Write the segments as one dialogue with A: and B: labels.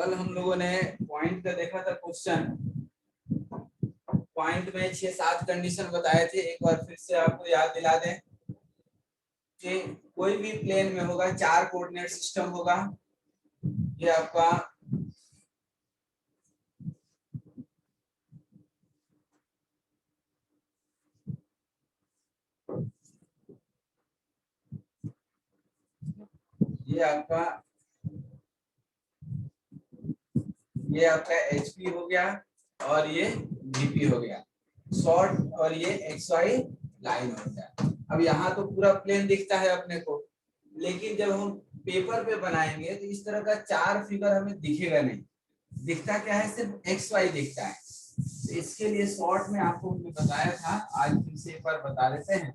A: कल हम लोगों ने पॉइंट का देखा था क्वेश्चन। पॉइंट में 6-7 कंडीशन बताए थे, एक बार फिर से आपको याद दिला दें कि कोई भी प्लेन में होगा 4 कोऑर्डिनेट सिस्टम होगा। ये आपका ये आपका ये आपका HP हो गया और ये VP हो गया शॉर्ट, और ये XY लाइन हो गया। अब यहाँ तो पूरा प्लेन दिखता है अपने को, लेकिन जब हम पेपर पे बनाएंगे तो इस तरह का 4 फिगर हमें दिखेगा नहीं। दिखता क्या है, सिर्फ XY दिखता है। तो इसके लिए शॉर्ट में आपको हमने बताया था, आज फिर से एक बार बता देते हैं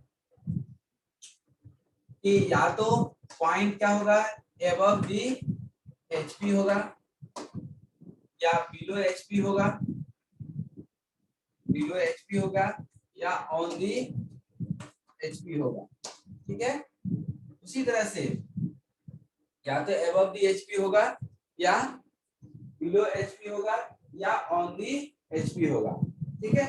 A: कि या तो पॉइंट क्या होगा, एबव दी HP होगा या बिलो HP होगा, या ऑन दी HP होगा। ठीक है, उसी तरह से या तो एबव दी HP होगा या बिलो HP होगा या ऑन दी HP होगा। ठीक है,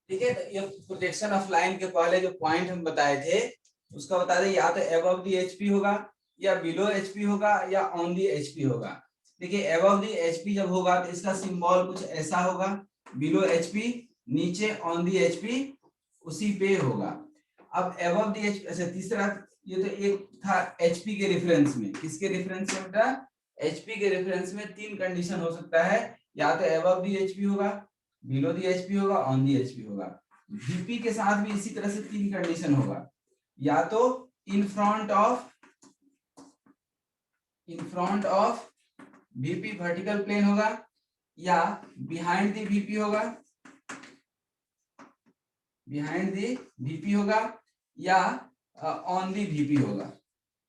A: ठीक है। तो ये प्रोजेक्शन ऑफ लाइन के पहले जो पॉइंट हम बताए थे उसका बता दें, या तो एबव दी HP होगा या बिलो HP होगा या ऑन दी HP होगा। देखिए एबव दी HP जब होगा तो इसका सिंबल कुछ ऐसा होगा, बिलो HP नीचे ऑन दी HP उसी पे होगा। अब एबव दी HP, अच्छा तीसरा, ये तो एक था HP के रेफरेंस में। किसके रेफरेंस में बेटा? HP के रेफरेंस में 3 कंडीशन हो सकता है, या तो एबव दी HP होगा, बिलो दी HP होगा, ऑन दी HP होगा। VP के साथ भी इसी तरह से 3 कंडीशन होगा, या तो in front of VP vertical plane होगा, या बिहाइंड दी VP होगा, या ऑन दी VP होगा।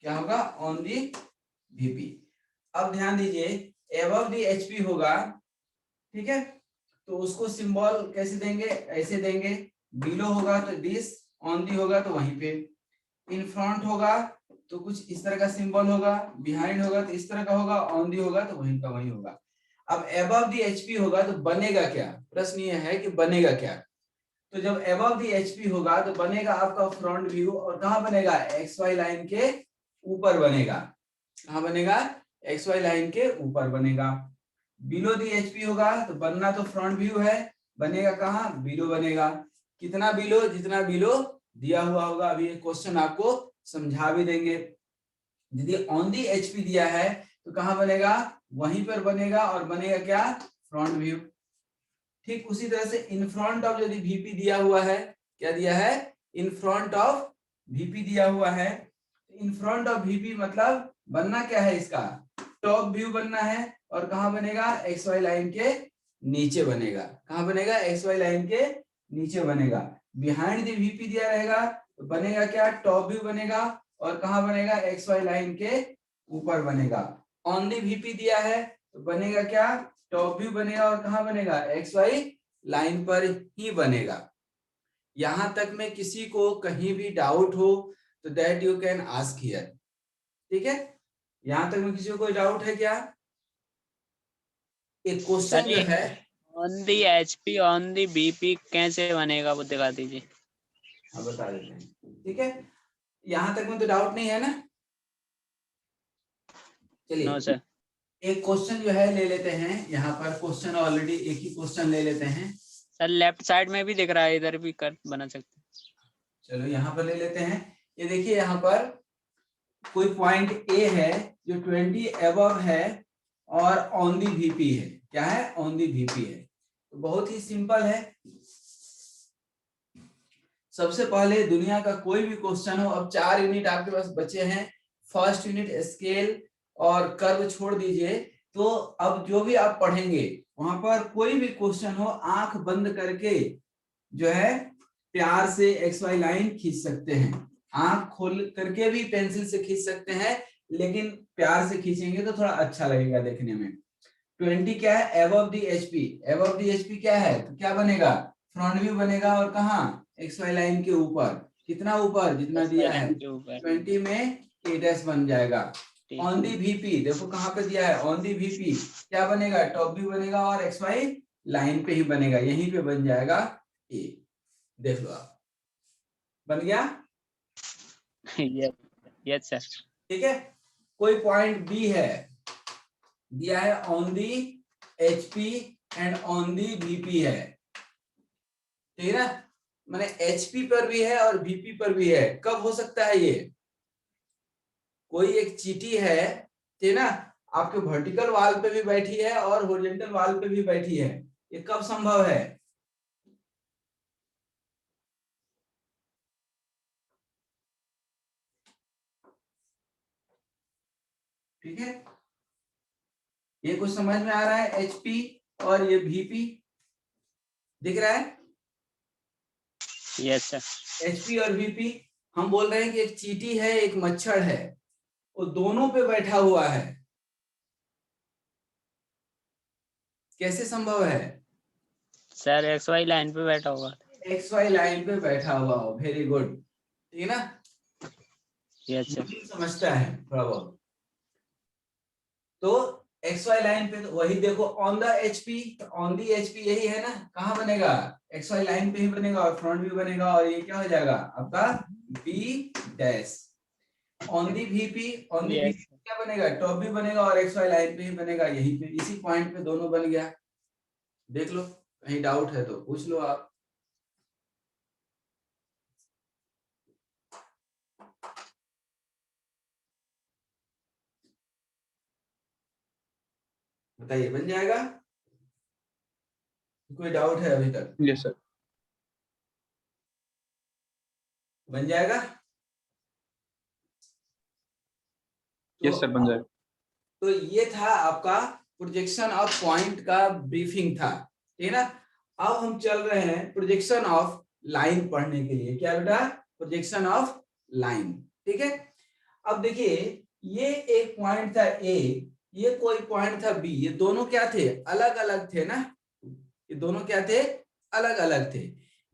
A: क्या होगा? On the VP। अब ध्यान दीजिए, एबव दी HP होगा, ठीक है, तो उसको सिंबल कैसे देंगे? ऐसे देंगे। बिलो होगा तो दिस, ऑन दी होगा तो वहीं पे। इन फ्रंट होगा तो कुछ इस तरह का सिंबल होगा, बिहाइंड होगा तो इस तरह का होगा, ऑन दी होगा तो वहीं का वहीं होगा। अब एबव दी HP होगा तो बनेगा क्या? प्रश्न ये है कि बनेगा क्या? तो जब एबव दी HP होगा तो बनेगा आपका फ्रंट व्यू, और कहां बनेगा? XY लाइन के ऊपर बनेगा। कहां बनेगा? XY लाइन के ऊपर बनेगा। बिलो दी HP होगा तो बनना तो फ्रंट व्यू है, बनेगा कहां? बिलो बनेगा। कितना बिलो? जितना बिलो दिया हुआ होगा। अभी ये क्वेश्चन आपको समझा भी देंगे। यदि ऑन दी HP दिया है तो कहां बनेगा? वहीं पर बनेगा, और बनेगा क्या? Front view. ठीक उसी तरह से इन फ्रंट ऑफ यदि VP दिया हुआ है, क्या दिया है? इन फ्रंट ऑफ VP दिया हुआ है। इन फ्रंट ऑफ VP मतलब बनना क्या है इसका? टॉप व्यू बनना है, और कहां बनेगा? XY लाइन के नीचे बनेगा। कहां बनेगा? XY लाइन के नीचे बनेगा। बिहाइंड द VP दिया रहेगा तो बनेगा क्या? टॉप व्यू बनेगा, और कहां बनेगा? XY लाइन के ऊपर बनेगा। ऑन द VP दिया है तो बनेगा क्या? टॉप व्यू बनेगा, और कहां बनेगा? XY लाइन पर ही बनेगा। यहां तक में किसी को कहीं भी डाउट हो तो that you can ask here. ठीक है, यहाँ तक में किसी को कोई डाउट है क्या? एक क्वेश्चन
B: सर
A: जो है
B: on the HP on the BP कैसे बनेगा वो दिखा दीजिए।
A: हाँ बता देते हैं, ठीक है। यहाँ तक में तो डाउट नहीं है ना? चलिए
B: नो सर।
A: एक क्वेश्चन जो है ले लेते हैं, यहाँ पर क्वेश्चन ऑलरेडी एक ही क्वेश्चन ले लेते हैं।
B: सर लेफ्ट साइड में भी दिख रहा है, इधर भी कर बना सकते हैं।
A: चलो यहाँ पर ले लेते हैं। ये देखिए यहाँ पर कोई पॉइंट ए है जो 20 एबव है और ऑन दी वीपी है। क्या है? ऑन दी वीपी है। तो बहुत ही सिंपल है। सबसे पहले दुनिया का कोई भी क्वेश्चन हो, अब 4 यूनिट आपके पास बचे हैं। फर्स्ट यूनिट स्केल और कर्व छोड़ दीजिए। तो अब जो भी आप पढ़ेंगे वहां पर कोई भी क्वेश्चन हो, आंख बंद करके जो है प्यार से एक्स वाई लाइन खींच सकते हैं। आंख खोल करके भी पेंसिल से खींच सकते हैं, लेकिन प्यार से खींचेंगे तो थोड़ा अच्छा लगेगा देखने में। 20 क्या है? एबव दी एचपी। एबव दी एचपी क्या है? तो क्या बनेगा? फ्रंट व्यू बनेगा। और कहाँ? एक्स वाई लाइन के ऊपर। कितना ऊपर? जितना दिया है 20 में ए डैश बन जाएगा। ऑन दी वीपी देखो कहाँ पे दिया है, ऑन दी वीपी क्या बनेगा? टॉप व्यू बनेगा और एक्स वाई लाइन पे ही बनेगा, यहीं पे बन जाएगा ए। देख लो आप, बन गया।
B: Yes sir.
A: ठीक है। कोई पॉइंट बी है, दिया है on the HP and on the VP है। ठीक है ना? माने एचपी पर भी है और वीपी पर भी है। कब हो सकता है ये? कोई एक चीटी है, ठीक है ना, आपके वर्टिकल वाल पे भी बैठी है और हॉरिजॉन्टल वाल पे भी बैठी है। ये कब संभव है? ठीक है, ये कुछ समझ में आ रहा है? एचपी और ये वीपी दिख रहा है?
B: Yes sir.
A: एचपी और वीपी। हम बोल रहे हैं कि एक चीटी है, एक मच्छर है, वो दोनों पे बैठा हुआ है। कैसे संभव है?
B: सर एक्स वाई लाइन पे बैठा हुआ।
A: एक्स वाई लाइन पे बैठा हुआ हो। Very good. ठीक है ना?
B: Yes sir.
A: समझता है थोड़ा बहुत। तो एक्स वाई लाइन पे तो वही देखो, on the HP, on the HP यही है ना? कहाँ बनेगा? एक्स वाई लाइन पे ही बनेगा और फ्रंट भी बनेगा। और ये क्या हो जाएगा आपका? B dash. On the VP, on the VP क्या बनेगा? टॉप भी बनेगा और एक्स वाई लाइन पे ही बनेगा, यहीं पे इसी पॉइंट पे दोनों बन गया। देख लो, कहीं डाउट है तो पूछ लो आप। बताइए, बन जाएगा? कोई डाउट है अभी तक?
C: Yes sir.
A: बन जाएगा?
C: यस सर, बन जाएगा।
A: तो ये था आपका प्रोजेक्शन ऑफ पॉइंट का ब्रीफिंग था। ठीक है ना? अब हम चल रहे हैं प्रोजेक्शन ऑफ लाइन पढ़ने के लिए। क्या बेटा? Projection of line. ठीक है। अब देखिए, ये एक पॉइंट था ए, ये कोई पॉइंट था बी। ये दोनों क्या थे? अलग अलग थे ना? ये दोनों क्या थे? अलग अलग थे।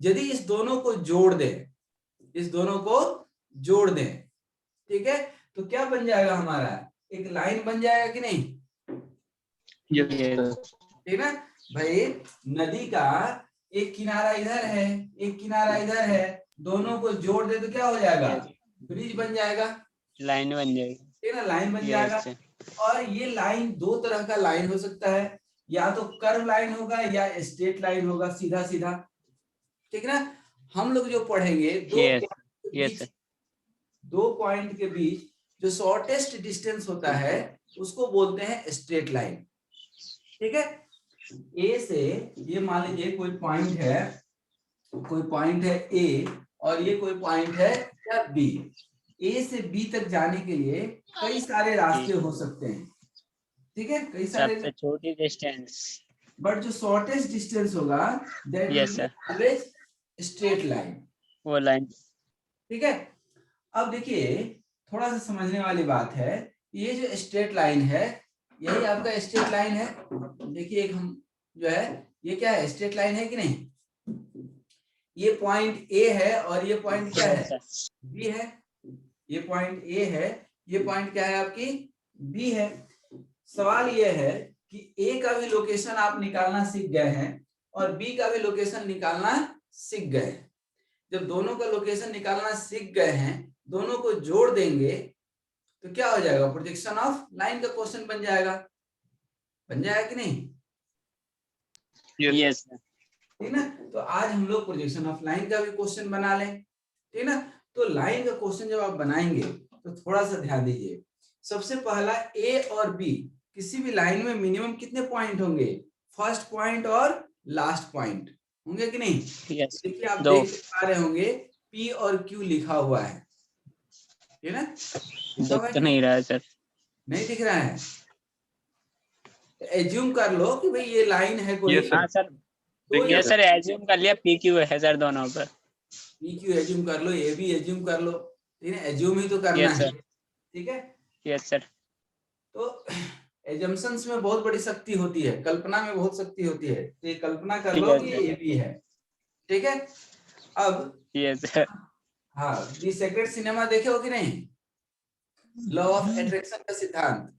A: यदि इस दोनों को जोड़ दें, इस दोनों को जोड़ दें, ठीक है, तो क्या बन जाएगा हमारा? एक लाइन बन जाएगा कि नहीं?
C: यस
A: ठीक ना भाई? नदी का एक किनारा इधर है, एक किनारा इधर है, दोनों को जोड़ दे तो क्या हो जाएगा? ब्रिज बन जाएगा।
B: लाइन बन जाएगी।
A: ठीक ना? लाइन बन जाएगा। और ये लाइन दो तरह का लाइन हो सकता है, या तो कर्व लाइन होगा या स्ट्रेट लाइन होगा, सीधा सीधा। ठीक ना? हम लोग जो पढ़ेंगे दो पॉइंट के बीच जो शॉर्टेस्ट डिस्टेंस होता है उसको बोलते हैं स्ट्रेट लाइन। ठीक है। ए से, ये मान लीजिए कोई पॉइंट है, कोई पॉइंट है ए और ये कोई पॉइंट है क्या? बी। ए से बी तक जाने के लिए कई सारे रास्ते हो सकते हैं। ठीक है, कई सारे।
B: सबसे छोटी डिस्टेंस,
A: बट जो शॉर्टेस्ट डिस्टेंस होगा that will be always straight line.
B: वो लाइन।
A: ठीक है। अब देखिए, थोड़ा सा समझने वाली बात है। ये जो स्ट्रेट लाइन है, यही आपका स्ट्रेट लाइन है। देखिए, एक हम जो है, ये क्या है? स्ट्रेट लाइन है कि नहीं? ये पॉइंट ए है और ये पॉइंट क्या है? बी है। ये पॉइंट ए है, ये पॉइंट क्या है आपकी? बी है। सवाल ये है कि ए का भी लोकेशन आप निकालना सीख गए हैं और बी का भी लोकेशन निकालना सीख गए। जब दोनों का लोकेशन निकालना सीख गए हैं, दोनों को जोड़ देंगे तो क्या हो जाएगा, प्रोजेक्शन ऑफ लाइन का क्वेश्चन बन जाएगा। बन जाएगा कि नहीं?
B: Yes sir.
A: ठीक ना। तो आज हम लोग प्रोजेक्शन ऑफ लाइन का भी क्वेश्चन बना लें। ठीक ना। तो लाइन का क्वेश्चन जब आप बनाएंगे तो थोड़ा सा ध्यान दीजिए। सबसे पहला ए और बी, किसी भी लाइन में मिनिमम कितने पॉइंट होंगे, फर्स्ट पॉइंट और लास्ट पॉइंट होंगे कि नहीं?
B: यस
A: देखिए आप
B: दो।
A: देख पा रहे होंगे पी और क्यू लिखा हुआ है। ठीक ना। लिखा हुआ है
B: दिख
A: कि
B: नहीं रहा है सर।
A: नहीं दिख रहा है? एज्यूम कर लो कि भाई ये लाइन है कोई।
C: Yes, sir.
B: हाँ सर,
A: तो
C: देखिए
B: यस सर एज्यूम कर लिया, पी क्यू है सर दोनों पर।
A: पी क्यू एज्यूम कर लो, ए भी एज्यूम कर लो। ठीक है, एज्यूम ही तो करना
B: यस
A: है।
B: सर।
A: ठीक है।
B: Yes sir.
A: तो एजम्पशंस में बहुत बड़ी शक्ति होती है, कल्पना में बहुत शक्ति होती है। तो ये कल्पना कर लो
B: Yes,
A: कि
B: sir.
A: ये भी है। ठीक है। अब
B: यस सर।
A: हाँ, दी सेक्रेट सिनेमा देखे हो कि नहीं? लॉ ऑफ अट्रैक्शन का सिद्धांत।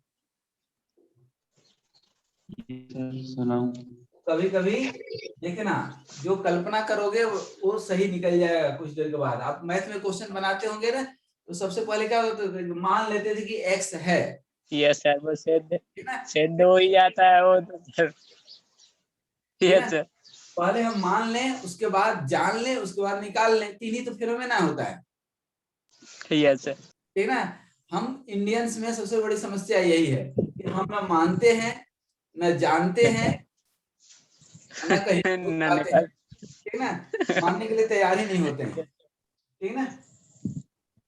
C: सुनाऊं?
A: कभी कभी देखे ना, जो कल्पना करोगे वो सही निकल जाएगा कुछ देर के बाद। आप मैथ में क्वेश्चन बनाते होंगे ना, तो सबसे पहले क्या होता था, मान लेते थे कि एक्स है।
B: यस सर, वो
A: ठीक ना।
B: सिद्ध हो ही जाता है वो तो सर।
A: ठीक ना।
B: Yes sir.
A: पहले हम मान लें, उसके बाद जान लें, उसके बाद निकाल लें। तीन ही तो फिनोमेना होता है।
B: Yes sir.
A: ठीक ना। हम इंडियंस में सबसे बड़ी समस्या यही है कि हम ना मानते हैं, न जानते हैं, न कहीं
B: न
A: पाते हैं।
B: निकाल।
A: ठीक ना। मानने के लिए तैयार ही नहीं होते हैं। ठीक ना।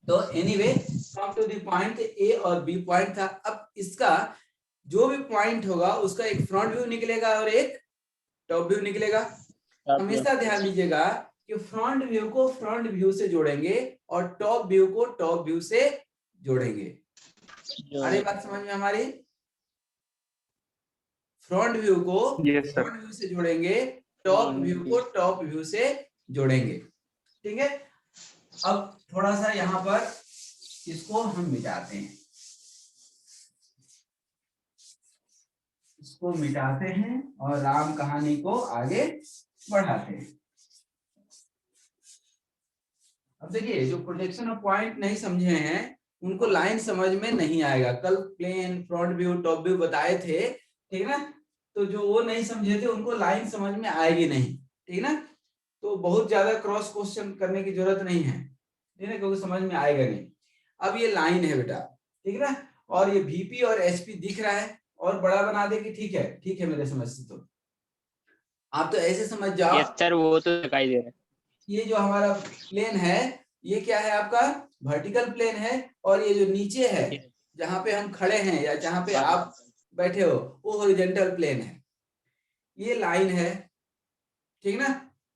A: तो anyway, come to the point, A और बी पॉइंट था। अब इसका जो भी पॉइंट होगा उसका एक फ्रंट व्यू निकलेगा और एक टॉप व्यू निकलेगा। हमेशा ध्यान दीजिएगा कि फ्रंट व्यू को फ्रंट व्यू से जोड़ेंगे और टॉप व्यू को टॉप व्यू से जोड़ेंगे। अरे बात समझ में हमारी? फ्रंट व्यू को
C: Yes, sir.
A: फ्रंट व्यू से जोड़ेंगे, टॉप व्यू को टॉप व्यू से जोड़ेंगे। ठीक है। अब थोड़ा सा यहाँ पर इसको हम मिटाते हैं, इसको मिटाते हैं और राम कहानी को आगे बढ़ाते हैं। अब देखिए, जो प्रोजेक्शन ऑफ पॉइंट नहीं समझे हैं उनको लाइन समझ में नहीं आएगा। कल plane, front view, top view बताए थे। ठीक ना। तो जो वो नहीं समझे थे उनको लाइन समझ में आएगी नहीं। ठीक ना। तो बहुत ज्यादा क्रॉस क्वेश्चन करने की जरूरत नहीं है। ठीक है, क्योंकि समझ में आएगा नहीं। अब ये लाइन है बेटा। ठीक है ना। और ये वीपी और एचपी दिख रहा है, और बड़ा बना दे कि ठीक है, ठीक है मेरे समझ से। तो आप तो ऐसे समझ जाओ,
B: यस सर, वो तो दिखाई दे रहा है।
A: ये जो हमारा प्लेन है, ये क्या है आपका, वर्टिकल प्लेन है। और ये जो नीचे है, जहां पे हम खड़े हैं या जहां पे आप बैठे हो, वो हॉरिजॉन्टल प्लेन है। ये लाइन है। ठीक ना।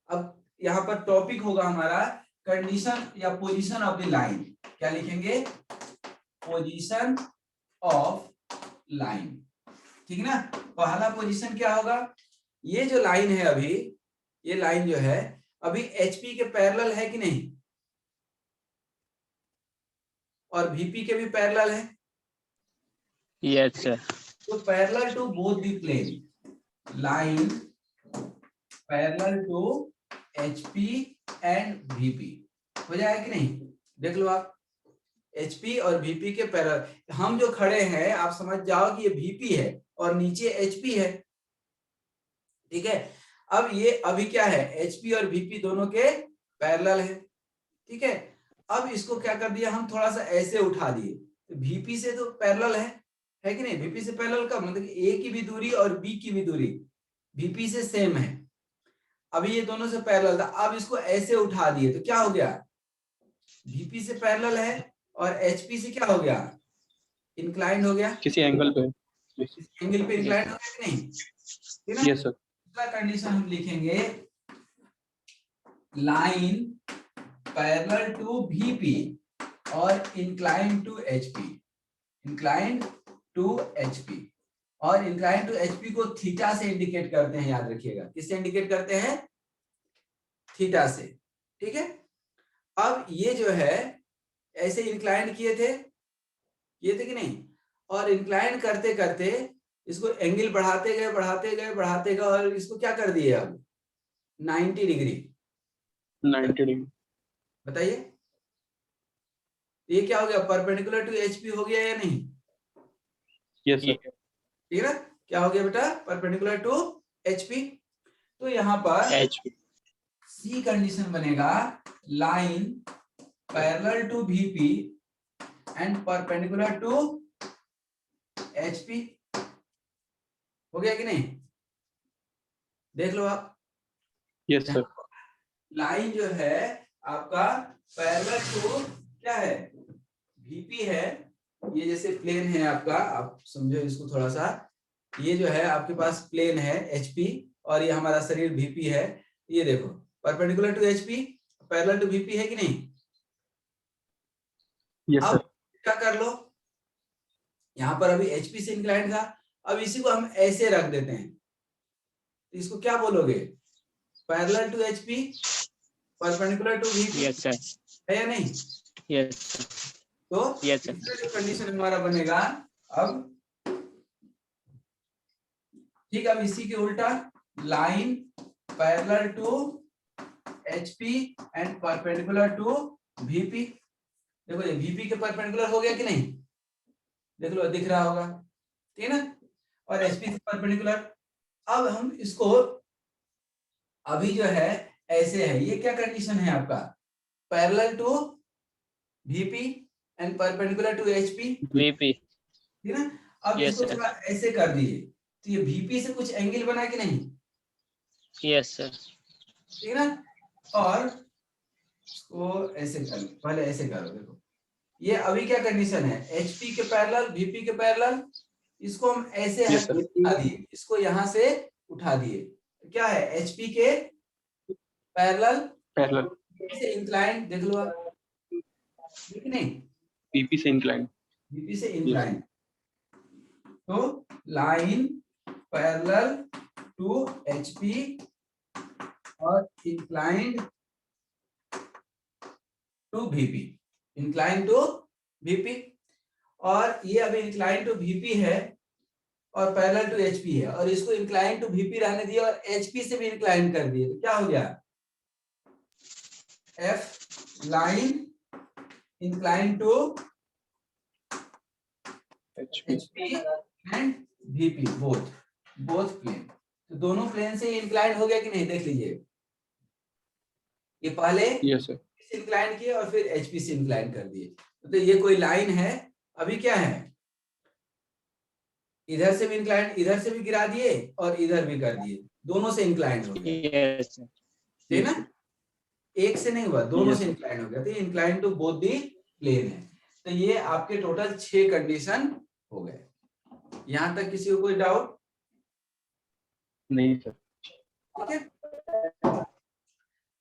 A: अब यहाँ पर टॉपिक होगा हमारा कंडीशन या पोजीशन ऑफ द लाइन। क्या लिखेंगे? Position of line. ठीक ना। पहला पोजीशन क्या होगा, ये जो लाइन है अभी, ये लाइन जो है अभी एचपी के पैरेलल है कि नहीं, और वीपी के भी पैरेलल है।
B: Yes sir.
A: तो parallel to both the plane, line parallel to HP and VP हो जाएगा कि नहीं? देख लो आप, एचपी और वीपी के पैरेलल। हम जो खड़े हैं आप समझ जाओ कि ये वीपी है और नीचे एचपी है। ठीक है। अब ये अभी क्या है, एचपी और वीपी दोनों के पैरेलल है। ठीक है। अब इसको क्या कर दिया, हम थोड़ा सा ऐसे उठा दिए, तो वीपी से तो पैरेलल है कि नहीं? वीपी से पैरेलल का मतलब ए की भी दूरी और बी की भी दूरी वीपी से सेम है। अभी ये दोनों से पैरेलल था, अब इसको ऐसे उठा दिए तो क्या हो गया, वीपी से पैरेलल है और एचपी से क्या हो गया, इंक्लाइंड हो गया।
C: किसी एंगल पे।
A: एंगल पे इंक्लाइंड हो गया कि नहीं? ठीक है ना।
C: Yes, sir.
A: दूसरा कंडीशन हम लिखेंगे, लाइन पैरेलल टू वीपी और inclined to HP. Inclined to HP, और इंक्लाइंड टू एचपी को थीटा से इंडिकेट करते हैं, याद रखिएगा। किससे इंडिकेट करते हैं? थीटा से। ठीक है। अब ये जो है ऐसे इंक्लाइंड किए थे कि नहीं? और इंक्लाइन करते करते इसको एंगल बढ़ाते गए और इसको क्या कर दिए अब 90 डिग्री।
C: 90 डिग्री।
A: बताइए ये क्या हो गया, परपेंडिकुलर टू एचपी हो गया या नहीं?
C: Yes sir.
A: ठीक है ना, क्या हो गया बेटा, परपेंडिकुलर टू एचपी। तो यहाँ पर
B: HP
A: सी कंडीशन बनेगा, line parallel to VP and perpendicular to HP। हो गया कि नहीं, देख लो आप।
C: Yes sir.
A: लाइन जो है आपका पैरेलल टू क्या है, VP है। ये जैसे प्लेन है आपका, आप समझो इसको थोड़ा सा, ये जो है आपके पास प्लेन है HP और ये हमारा शरीर VP है। ये देखो perpendicular to HP, parallel to VP है कि नहीं?
C: यस
A: अब
C: सर।
A: क्या कर लो, यहाँ पर अभी HP से इंक्लाइंड था, अब इसी को हम ऐसे रख देते हैं, तो इसको क्या बोलोगे, parallel to HP perpendicular to VP,
B: yes sir.
A: है या नहीं?
B: Yes sir.
A: तो
B: यस सर।
A: इसका जो कंडीशन हमारा बनेगा अब, ठीक है, अब इसी के उल्टा, line parallel to HP and perpendicular to VP। देखो ये VP के परपेंडिकुलर हो गया कि नहीं, देख लो दिख रहा होगा, ठीक है ना, और HP से परपेंडिकुलर। अब हम इसको अभी जो है ऐसे है, ये क्या कंडीशन है आपका, parallel to VP and perpendicular to HP,
B: VP।
A: ठीक है ना। अब
B: यस
A: इसको
B: सर।
A: थोड़ा ऐसे कर दिए, तो ये VP से कुछ एंगल बना कि नहीं,
B: यस सर।
A: ठीक है ना, और इसको ऐसे कर, पहले ऐसे करो, देखो ये अभी क्या कंडीशन है, HP के पैरेलल VP के पैरेलल, इसको हम ऐसे
C: यस सर।
A: उठा दिए, इसको यहां से उठा दिए, तो क्या है HP के पैरेलल
C: पैरेलल
A: से इंक्लाइन, देख लो आप, ठीक नहीं,
C: VP से इंक्लाइन।
A: VP से इंक्लाइन। तो लाइन पैरेलल टू HP और inclined to VP, incline to VP, और ये अभी इंक्लाइन टू VP है और पैरेलल टू HP है, और इसको इंक्लाइन टू VP रहने दिया और HP से भी इंक्लाइन कर दिए, तो क्या हो गया, F line incline to HP and VP, both plane. तो दोनों प्लेन से इंक्लाइन हो गया कि नहीं, देख लीजिए, ये पहले
C: यस सर।
A: इंक्लाइन किए और फिर HP से इंक्लाइन कर दिए। तो ये कोई लाइन है, अभी क्या है, इधर से भी इंक्लाइन, इधर से भी गिरा दिए और इधर भी कर दिए, दोनों से इंक्लाइन हो गया,
B: यस सर।
A: ठीक ना, एक से नहीं हुआ, दोनों
C: Yes,
A: से इंक्लाइन हो गया, तो incline to both the plane है। तो ये आपके टोटल 6 कंडीशन हो गए। यहां तक किसी को कोई डाउट?
C: नहीं सर।
A: ठीक है,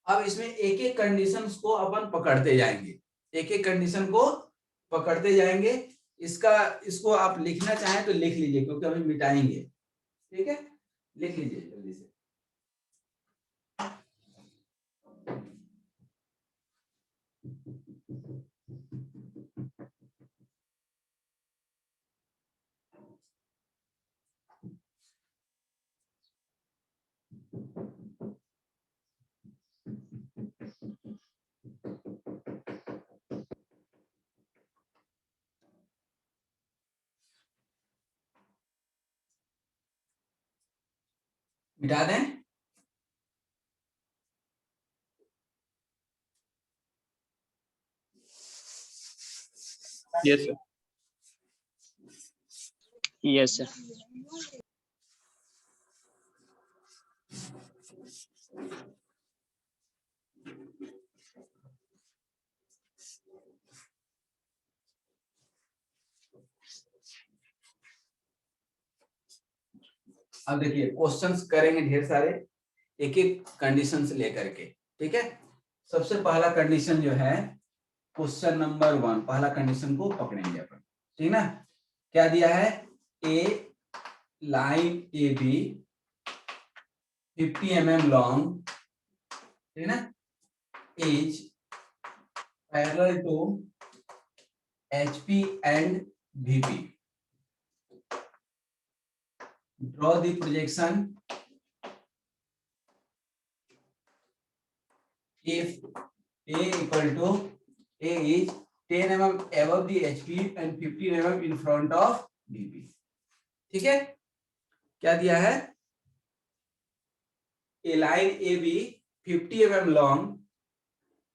A: अब इसमें एक एक कंडीशन को अपन पकड़ते जाएंगे, एक एक कंडीशन को पकड़ते जाएंगे। इसको आप लिखना चाहें तो लिख लीजिए, क्योंकि अभी मिटाएंगे, ठीक है, लिख लीजिए जल्दी से। मिटा दें?
C: Yes sir.
B: Yes sir.
A: अब देखिए क्वेश्चंस करेंगे ढेर सारे, एक एक कंडीशन से लेकर के, ठीक है। सबसे पहला कंडीशन जो है, क्वेश्चन नंबर 1, पहला कंडीशन को पकड़ेंगे अपन, ठीक ना। क्या दिया है, a line AB 50 mm long, ठीक ना, is parallel to HP and VP, draw the projection if A equal to A is 10 mm above the HP and 15 mm in front of BP. ठीक है, क्या दिया है? A line AB 50 mm long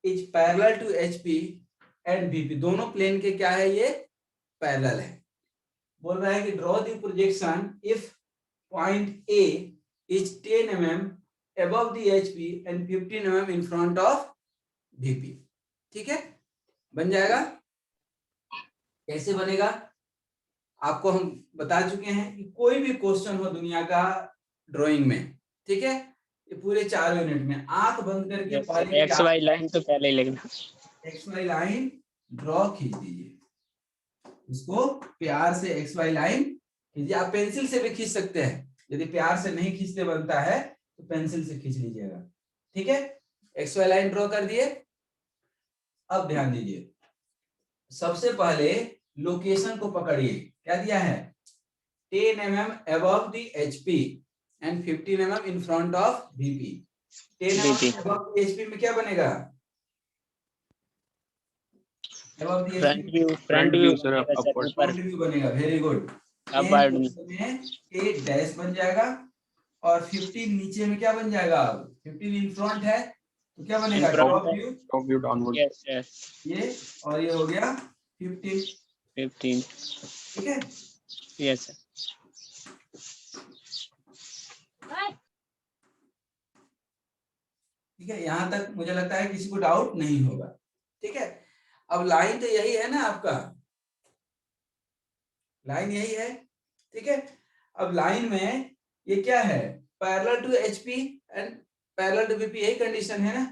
A: is parallel to HP and BP. दोनों plane के क्या है? ये पैरेलल है. बोल रहा है कि draw the projection if point A is 10 mm above the HP and 15 mm in front of BP. ठीक है, बन जाएगा. कैसे बनेगा आपको हम बता चुके हैं कि कोई भी क्वेश्चन हो दुनिया का ड्राइंग में, ठीक है, ये पूरे 4 यूनिट में आंख बंद करके पहले
B: एक्स वाई लाइन तो पहले ही लिखना.
A: एक्स वाई लाइन ड्रॉ खींच दीजिए, इसको प्यार से एक्स वाई लाइन खींचिए. आप पेंसिल से भी खींच सकते हैं, यदि प्यार से नहीं खींचते बनता है तो पेंसिल से खींच लीजिएगा. ठीक है, एक्स वाई लाइन ड्रॉ कर दिए. अब ध्यान दीजिए, सबसे पहले लोकेशन को पकड़िए. क्या दिया है? 10 mm above the HP and 15 mm in front of VP. 10 mm above the HP में क्या बनेगा? above the
B: front
A: HP
B: view,
C: front view sir, upward.
A: Front view बनेगा. Very good.
B: अपवर्ड
A: में A डैश बन जाएगा और 15 नीचे में क्या बन जाएगा? अब 15 इन फ्रंट है तो क्या बनेगा? Top view.
C: Top view downward.
B: Yes yes.
A: ये और ये हो गया 15.
B: 15.
A: ठीक है,
B: यस सर.
A: ठीक है, यहां तक मुझे लगता है किसी को डाउट नहीं होगा. ठीक है, अब लाइन तो यही है ना आपका, लाइन यही है. ठीक है, अब लाइन में ये क्या है? Parallel to HP and parallel to VP, यही कंडीशन है ना.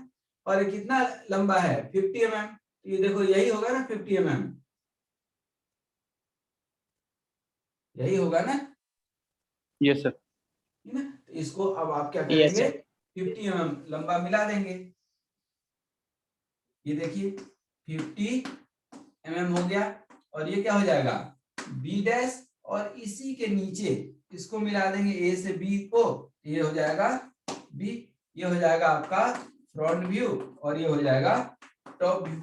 A: और ये कितना लंबा है? 50 mm. ये देखो यही होगा ना 50 mm, यही होगा ना.
C: Yes sir.
A: है ना, तो इसको अब आप क्या
B: Yes,
A: करेंगे?
B: sir.
A: 50 mm लंबा मिला देंगे. ये देखिए 50 mm हो गया और ये क्या हो जाएगा? बी डैश, और इसी के नीचे इसको मिला देंगे ए से बी को, ये हो जाएगा बी. ये हो जाएगा आपका फ्रंट व्यू और ये हो जाएगा टॉप व्यू.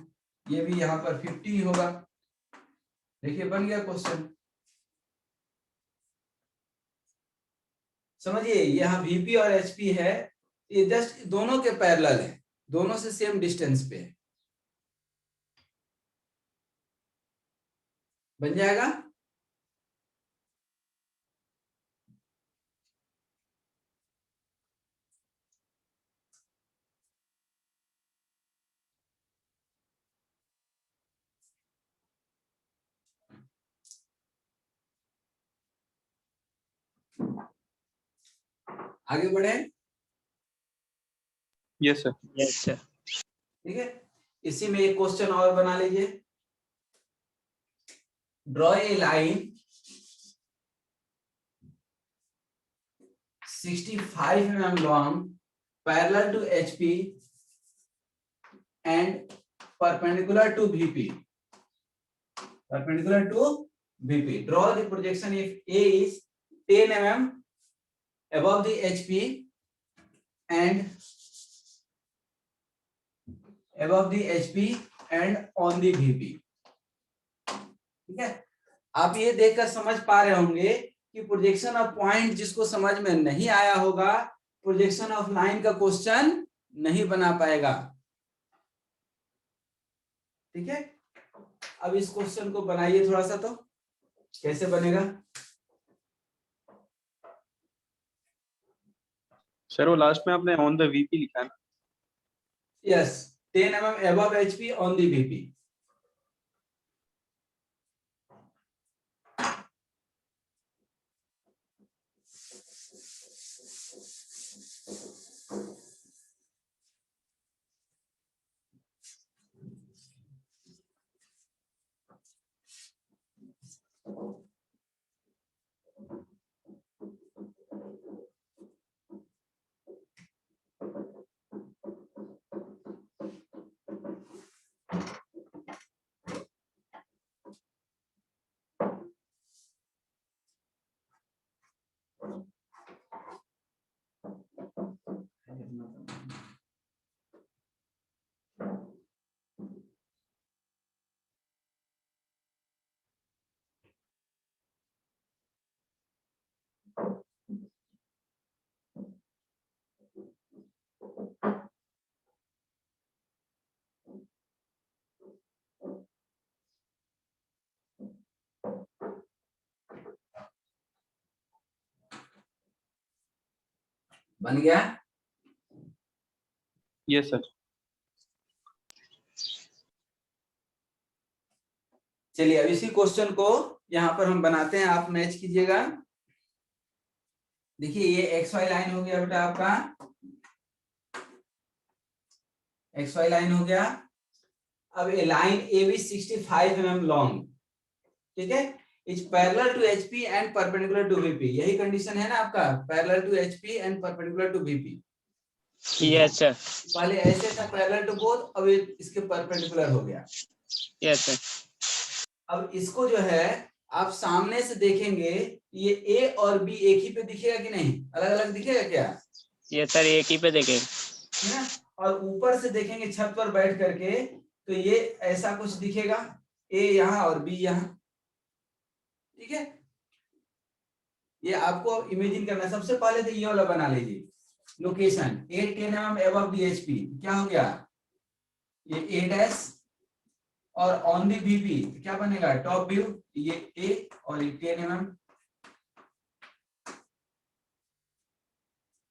A: ये भी यहाँ पर 50 होगा. देखिए बन गया क्वेश्चन. समझिए, यहाँ वीपी और एचपी है, ये जस्ट दोनों के पैरेलल है, दोनों से सेम डिस्टेंस पे है. बन जाएगा. आगे बढ़े.
C: Yes sir.
B: Yes sir.
A: ठीक है, इसी में एक क्वेश्चन और बना लीजिए. Draw a line 65 mm long parallel to HP and perpendicular to VP. Perpendicular to VP. Draw the projection if A is 10 mm above the HP and above the HP and on the VP. ठीक है, आप ये देखकर समझ पा रहे होंगे कि प्रोजेक्शन ऑफ पॉइंट जिसको समझ में नहीं आया होगा, प्रोजेक्शन ऑफ लाइन का क्वेश्चन नहीं बना पाएगा. ठीक है, अब इस क्वेश्चन को बनाइए थोड़ा सा. तो कैसे बनेगा?
C: सर वो लास्ट में आपने ऑन द वीपी लिखा है ना.
A: Yes, 10 mm above HP on the VP. बन गया?
C: Yes sir.
A: चलिए अब इसी क्वेश्चन को यहाँ पर हम बनाते हैं, आप मैच कीजिएगा। देखिए ये एक्स वाई लाइन हो गया बेटा आपका, एक्स वाई लाइन हो गया। अब a line A B 65 mm long, ठीक है, is parallel to HP and perpendicular to VP. यही कंडीशन है ना आपका, parallel to HP and perpendicular to VP.
B: Yes sir.
A: पहले ऐसे था पैरेलल टू बोथ, अब ये इसके परपेंडिकुलर हो गया।
B: Yes sir.
A: अब इसको जो है आप सामने से देखेंगे, ये ए और बी एक ही पे दिखेगा कि नहीं, अलग अलग दिखेगा क्या?
B: यस सर, एक ही पे देखेगा,
A: है ना। और ऊपर से देखेंगे छत पर बैठ करके तो ये ऐसा कुछ दिखेगा, ए यहाँ और बी यहाँ, ठीक है। ये आपको इमेजिन करना है। सबसे पहले तो ये वाला बना लीजिए, location 8-10 mm above the HP, क्या हो गया ये ए डैश, और ऑन दी वीपी क्या बनेगा, टॉप व्यू, ये ए और ये 10 mm।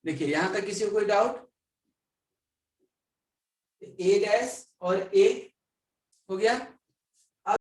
A: देखिए यहां तक किसी को कोई डाउट? ए डैश और ए हो गया।